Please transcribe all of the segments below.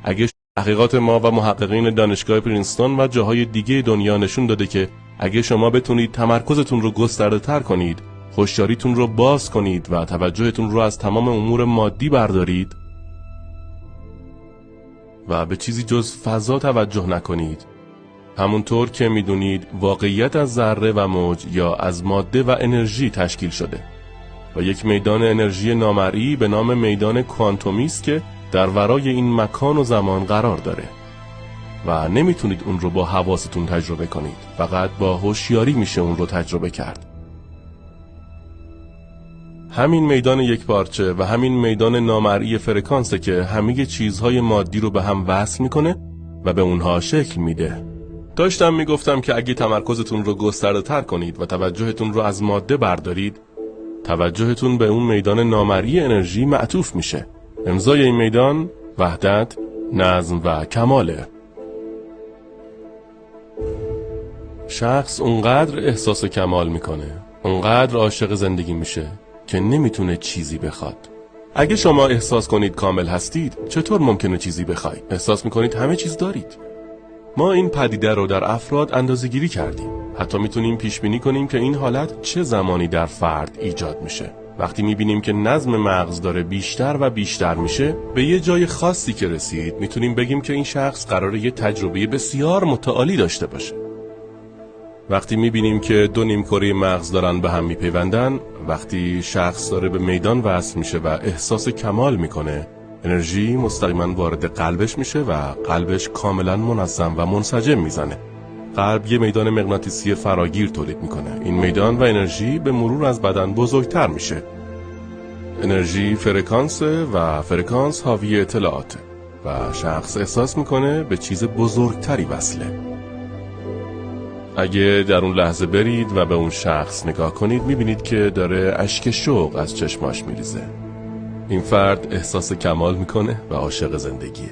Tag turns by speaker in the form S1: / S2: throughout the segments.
S1: اگه تحقیقات ما و محققین دانشگاه پرینستون و جاهای دیگه دنیا نشون داده که اگه شما بتونید تمرکزتون رو گسترده تر کنید، هوشیاریتون رو باز کنید و توجهتون رو از تمام امور مادی بردارید و به چیزی جز فضا توجه نکنید، همونطور که میدونید واقعیت از ذره و موج یا از ماده و انرژی تشکیل شده و یک میدان انرژی نامرئی به نام میدان کوانتومی است که در ورای این مکان و زمان قرار داره و نمیتونید اون رو با حواستون تجربه کنید، فقط با هوشیاری میشه اون رو تجربه کرد. همین میدان یک پارچه و همین میدان نامرئی فرکانسه که همه چیزهای مادی رو به هم وصل میکنه و به اونها شکل میده. داشتم میگفتم که اگه تمرکزتون رو گسترده تر کنید و توجهتون رو از ماده بردارید، توجهتون به اون میدان نامرئی انرژی معطوف میشه. امضای این میدان وحدت، نظم و کماله. شخص اونقدر احساس کمال میکنه، اونقدر عاشق زندگی میشه که نمیتونه چیزی بخواد. اگه شما احساس کنید کامل هستید، چطور ممکنه چیزی بخواید؟ احساس میکنید همه چیز دارید. ما این پدیده رو در افراد اندازه‌گیری کردیم. حتی میتونیم پیش بینی کنیم که این حالت چه زمانی در فرد ایجاد میشه. وقتی میبینیم که نظم مغز داره بیشتر و بیشتر میشه، به یه جای خاصی که رسید، میتونیم بگیم که این شخص قراره یه تجربه بسیار متعالی داشته باشه. وقتی میبینیم که دو نیمکره مغز دارن به هم میپیوندن، وقتی شخص داره به میدان وصل میشه و احساس کمال میکنه، انرژی مستقیما وارد قلبش میشه و قلبش کاملا منظم و منسجم میزنه. قلب یه میدان مغناطیسی فراگیر تولید میکنه. این میدان و انرژی به مرور از بدن بزرگتر میشه. انرژی فرکانسه و فرکانس حاوی اطلاعاته و شخص احساس میکنه به چیز بزرگتری وصله. اگه در اون لحظه برید و به اون شخص نگاه کنید، میبینید که داره اشک شوق از چشماش میریزه. این فرد احساس کمال میکنه و عاشق زندگیه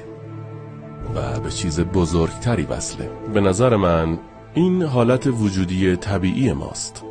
S1: و به چیز بزرگتری وصله. به نظر من این حالت وجودی طبیعی ماست.